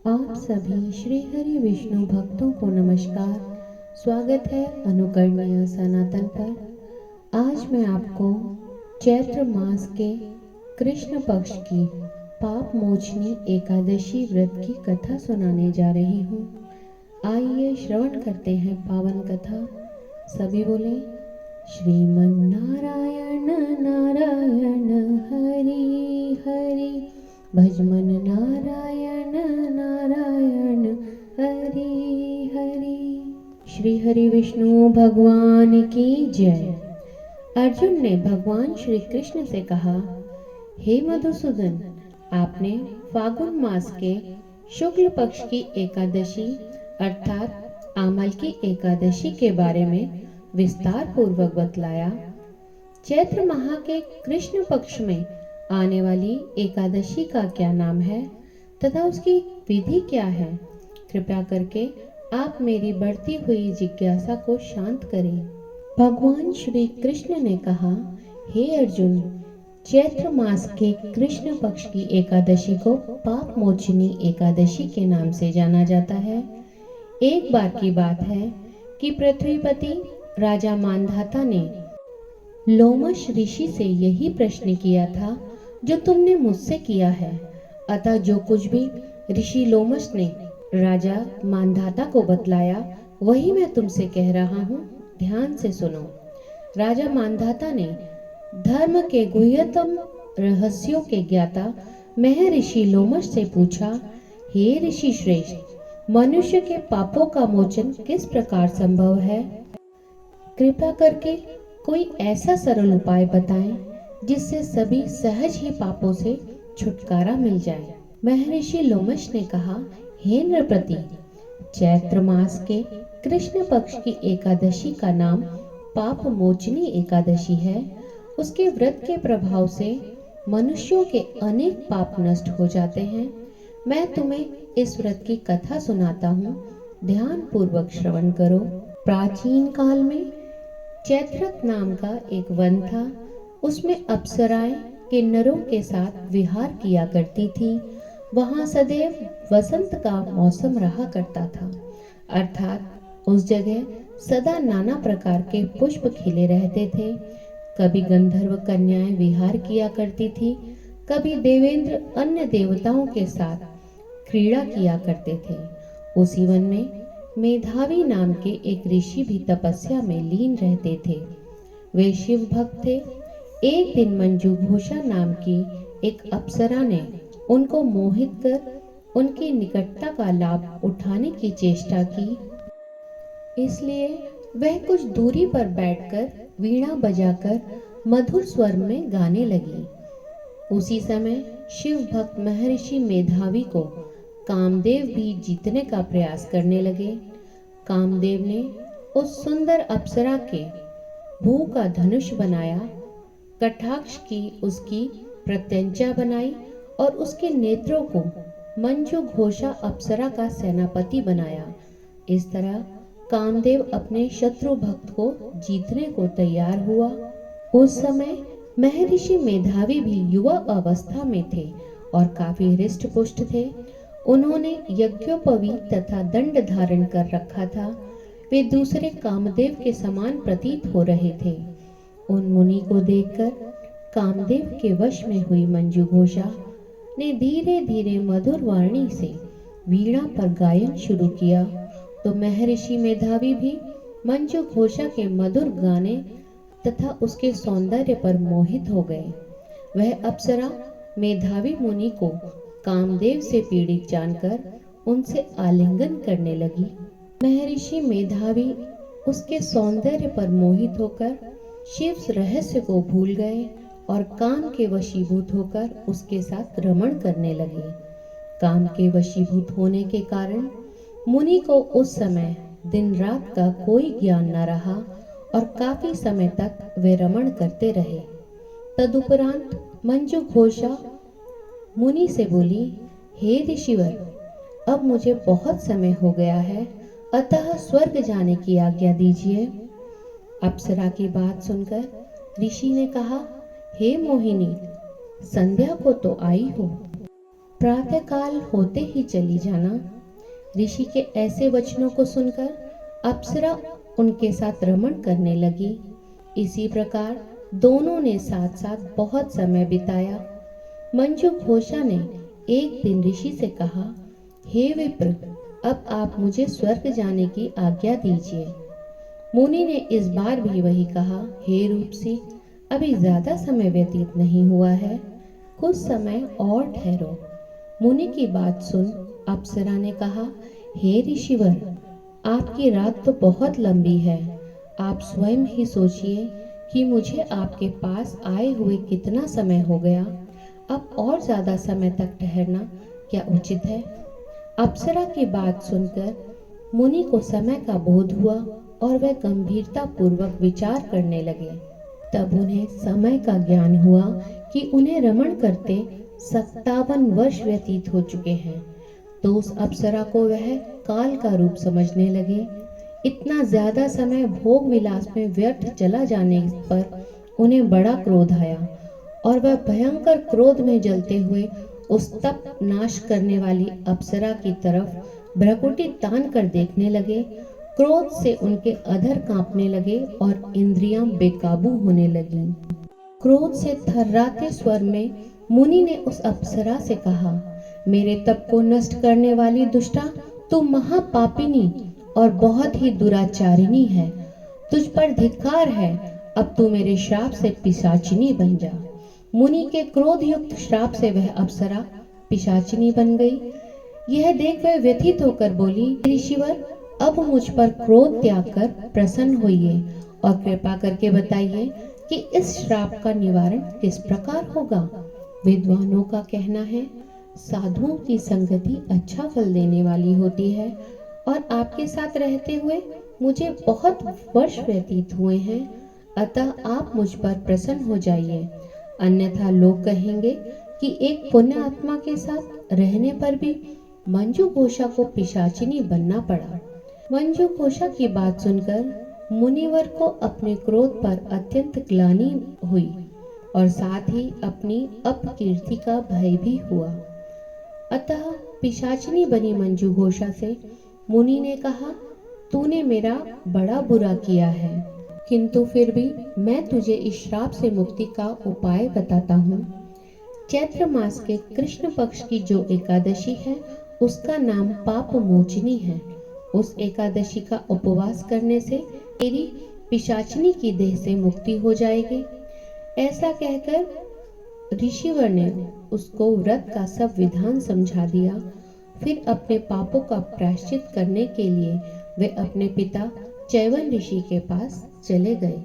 आप सभी श्री हरि विष्णु भक्तों को नमस्कार। स्वागत है अनुकरणीय सनातन पर। आज मैं आपको चैत्र मास के कृष्ण पक्ष की पाप मोचनी एकादशी व्रत की कथा सुनाने जा रही हूँ। आइए श्रवण करते हैं पावन कथा। सभी बोले श्रीमन नारायण नारायण हरि हरि, भजमन नारायण नारायण हरि हरि। श्री हरि विष्णु भगवान की जय। अर्जुन ने भगवान श्री कृष्ण से कहा, हे मधुसूदन, आपने फागुन मास के शुक्ल पक्ष की एकादशी अर्थात आमल की एकादशी के बारे में विस्तार पूर्वक बतलाया। चैत्र माह के कृष्ण पक्ष में आने वाली एकादशी का क्या नाम है तथा उसकी विधि क्या है? कृपया करके आप मेरी बढ़ती हुई जिज्ञासा को शांत करें। भगवान श्री कृष्ण ने कहा, हे अर्जुन, चैत्र मास के कृष्ण पक्ष की एकादशी को पाप मोचनी एकादशी के नाम से जाना जाता है। एक बार की बात है कि पृथ्वीपति राजा मानधाता ने लोमश ऋषि से यही प्रश्न किया था जो तुमने मुझसे किया है। अतः जो कुछ भी ऋषि लोमश ने राजा मानधाता को बतलाया वही मैं तुमसे कह रहा हूँ, ध्यान से सुनो। राजा मानधाता ने धर्म के गुह्यतम रहस्यों के ज्ञाता महर्षि लोमश से पूछा, हे ऋषि श्रेष्ठ, मनुष्य के पापों का मोचन किस प्रकार संभव है? कृपा करके कोई ऐसा सरल उपाय बताएं जिससे सभी सहज ही पापों से छुटकारा मिल जाए। महर्षि लोमश ने कहा, हे नृपति, चैत्र मास के कृष्ण पक्ष की एकादशी का नाम पाप मोचनी एकादशी है। उसके व्रत के प्रभाव से मनुष्यों के अनेक पाप नष्ट हो जाते हैं। मैं तुम्हें इस व्रत की कथा सुनाता हूँ, ध्यान पूर्वक श्रवण करो। प्राचीन काल में चैत्रक नाम का एक वन था। उसमें अप्सराएं किन्नरों के साथ विहार किया करती थी। वहां सदैव वसंत का मौसम रहा करता था, अर्थात उस जगह सदा नाना प्रकार के पुष्प खिले रहते थे। कभी गंधर्व कन्याएं विहार किया करती थी, कभी देवेंद्र अन्य देवताओं के साथ क्रीड़ा किया करते थे। उसी वन में मेधावी नाम के एक ऋषि भी तपस्या में लीन रहते थे। वे शिव भक्त थे। एक दिन मंजू घोषा नाम की एक अप्सरा ने उनको मोहित कर उनकी निकटता का लाभ उठाने की चेष्टा की। इसलिए वह कुछ दूरी पर बैठकर वीणा बजाकर मधुर स्वर में गाने लगी। उसी समय शिव भक्त महर्षि मेधावी को कामदेव भी जीतने का प्रयास करने लगे। कामदेव ने उस सुंदर अप्सरा के भू का धनुष बनाया, कटाक्ष की उसकी प्रत्यंचा बनाई और उसके नेत्रों को मंजू घोषा अप्सरा का सेनापति बनाया। इस तरह कामदेव अपने शत्रु भक्त को जीतने को तैयार हुआ। उस समय महर्षि मेधावी भी युवा अवस्था में थे और काफी हृष्ट पुष्ट थे। उन्होंने यज्ञोपवीत तथा दंड धारण कर रखा था। वे दूसरे कामदेव के समान प्रतीत हो रहे थे। उन मुनि को देखकर कामदेव के वश में हुई मंजू घोषा ने धीरे धीरे मधुर वाणी से वीणा पर गायन शुरू किया, तो महर्षि मेधावी भी मंजू घोषा के मधुर गाने तथा उसके सौंदर्य पर मोहित हो गए। वह अप्सरा मेधावी मुनि को कामदेव से पीड़ित जानकर उनसे आलिंगन करने लगी। महर्षि मेधावी उसके सौंदर्य पर मोहित होकर शिव रहस्य को भूल गए और काम के वशीभूत होकर उसके साथ रमण करने लगे। काम के वशीभूत होने के कारण मुनि को उस समय दिन रात का कोई ज्ञान न रहा और काफी समय तक वे रमण करते रहे। तदुपरांत मंजू घोषा मुनि से बोली, हे ऋषिवर, अब मुझे बहुत समय हो गया है, अतः स्वर्ग जाने की आज्ञा दीजिए। अप्सरा की बात सुनकर ऋषि ने कहा, हे मोहिनी, संध्या को तो आई हो, प्रातःकाल होते ही चली जाना। ऋषि के ऐसे वचनों को सुनकर अप्सरा उनके साथ रमण करने लगी। इसी प्रकार दोनों ने साथ साथ बहुत समय बिताया। मंजू घोषा ने एक दिन ऋषि से कहा, हे विप्र, अब आप मुझे स्वर्ग जाने की आज्ञा दीजिए। मुनि ने इस बार भी वही कहा, हे रूपसी, अभी ज्यादा समय व्यतीत नहीं हुआ है, कुछ समय और ठहरो। मुनि की बात सुन अप्सरा ने कहा, हे ऋषिवर, आपकी रात तो बहुत लंबी है। आप स्वयं ही सोचिए कि मुझे आपके पास आए हुए कितना समय हो गया। अब और ज्यादा समय तक ठहरना क्या उचित है? अप्सरा की बात सुनकर मुनि को समय का बोध हुआ और वह गंभीरता पूर्वक विचार करने लगे। तब उन्हें समय का ज्ञान हुआ कि उन्हें रमण करते 57 वर्ष व्यतीत हो चुके हैं। तो उस अप्सरा को वह काल का रूप समझने लगे। इतना ज्यादा समय भोग विलास में व्यर्थ चला जाने पर उन्हें बड़ा क्रोध आया और वह भयंकर क्रोध में जलते हुए उस तप नाश करने वाली अप्सरा की तरफ भ्रकुटी तान कर देखने लगे। क्रोध से उनके अधर कांपने लगे और इंद्रियां बेकाबू होने लगी। क्रोध से थर्राते स्वर में मुनि ने उस अप्सरा से कहा, मेरे तप को नष्ट करने वाली दुष्टा, तू महापापिनी और बहुत ही दुराचारिणी है। तुझ पर धिक्कार है, अब तू मेरे श्राप से पिशाचिनी बन जा। मुनि के क्रोध युक्त श्राप से वह अप्सरा पिशाचिनी बन गई। यह देख वह व्यथित होकर बोली, ऋषिवर, अब मुझ पर क्रोध त्याग कर प्रसन्न होइए और कृपा करके बताइए कि इस श्राप का निवारण किस प्रकार होगा। विद्वानों का कहना है, साधुओं की संगति अच्छा फल देने वाली होती है और आपके साथ रहते हुए मुझे बहुत वर्ष व्यतीत हुए हैं, अतः आप मुझ पर प्रसन्न हो जाइए। अन्यथा लोग कहेंगे कि एक पुण्य आत्मा के साथ रहने पर भी मंजू घोषा को पिशाचिनी बनना पड़ा। मंजू घोषा की बात सुनकर मुनिवर को अपने क्रोध पर अत्यंत ग्लानि हुई और साथ ही अपनी अपकीर्ति का भय भी हुआ। अतः पिशाचिनी बनी मंजू घोषा से मुनि ने कहा, तूने मेरा बड़ा बुरा किया है, किंतु फिर भी मैं तुझे इस श्राप से मुक्ति का उपाय बताता हूँ। चैत्र मास के कृष्ण पक्ष की जो एकादशी है उसका नाम पाप मोचनी है। उस एकादशी का उपवास करने से तेरी पिशाचिनी की देह से मुक्ति हो जाएगी। ऐसा कहकर ऋषिवर ने उसको व्रत का सब विधान समझा दिया। फिर अपने पापों का प्रायश्चित करने के लिए वे अपने पिता चैवन ऋषि के पास चले गए।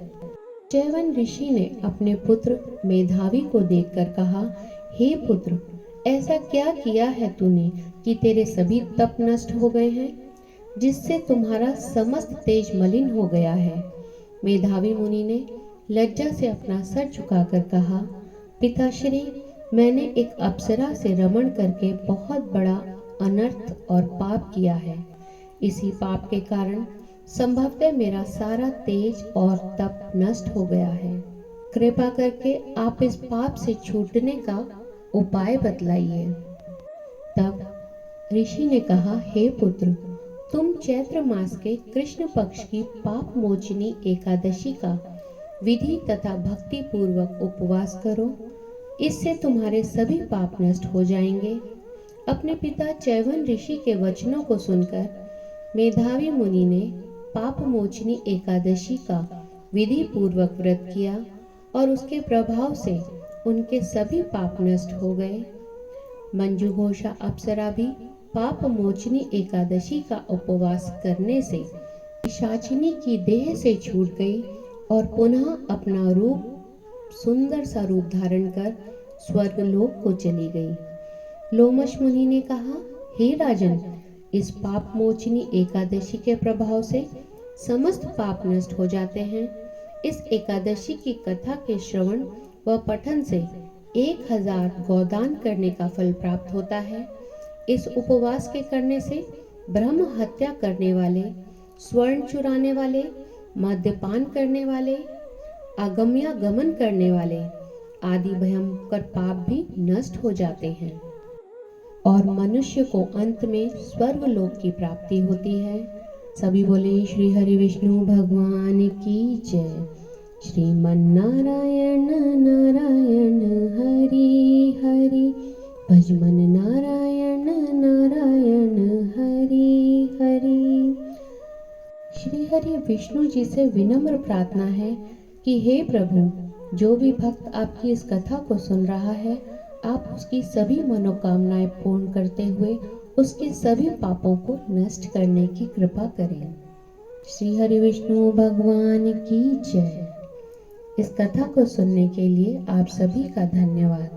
चैवन ऋषि ने अपने पुत्र मेधावी को देखकर कहा, हे पुत्र, ऐसा क्या किया है तूने कि तेरे सभी तप नष्ट हो गए हैं, जिससे तुम्हारा समस्त तेज मलिन हो गया है। मेधावी मुनि ने लज्जा से अपना सर झुकाकर कहा, पिताश्री, मैंने एक अप्सरा से रमण करके बहुत बड़ा अनर्थ और पाप किया है। इसी पाप के कारण संभवतः मेरा सारा तेज और तप नष्ट हो गया है। कृपा करके आप इस पाप से छूटने का उपाय बतलाइए। तब ऋषि ने कहा, हे पुत्र, तुम चैत्र मास के कृष्ण पक्ष की पाप मोचनी एकादशी का विधि तथा भक्ति पूर्वक उपवास करो, इससे तुम्हारे सभी पाप नष्ट हो जाएंगे। अपने पिता चैवन ऋषि के वचनों को सुनकर मेधावी मुनि ने पाप मोचनी एकादशी का विधि पूर्वक व्रत किया और उसके प्रभाव से उनके सभी पाप नष्ट हो गए। मंजू घोषा अप्सरा भी पाप मोचनी एकादशी का उपवास करने से पिशाचिनी की देह से छूट गई और पुनः अपना रूप सुंदर सा रूप धारण कर स्वर्गलोक को चली गई। लोमश मुनि ने कहा, हे राजन, इस पाप मोचनी एकादशी के प्रभाव से समस्त पाप नष्ट हो जाते हैं। इस एकादशी की कथा के श्रवण व पठन से 1000 गोदान करने का फल प्राप्त होता है। इस उपवास के करने से ब्रह्म हत्या करने वाले, स्वर्ण चुराने वाले, मद्यपान करने वाले, आगमयागमन करने वाले आदि भयंकर पाप भी नष्ट हो जाते हैं। और मनुष्य को अंत में स्वर्ग लोक की प्राप्ति होती है। सभी बोले श्री हरि विष्णु भगवान की जय। श्रीमन नारायण नारायण हरि हरि, भजमन नारायण नारायण हरि हरि। श्री हरि विष्णु जी से विनम्र प्रार्थना है कि हे प्रभु, जो भी भक्त आपकी इस कथा को सुन रहा है, आप उसकी सभी मनोकामनाएं पूर्ण करते हुए उसके सभी पापों को नष्ट करने की कृपा करें। श्री हरि विष्णु भगवान की जय। इस कथा को सुनने के लिए आप सभी का धन्यवाद।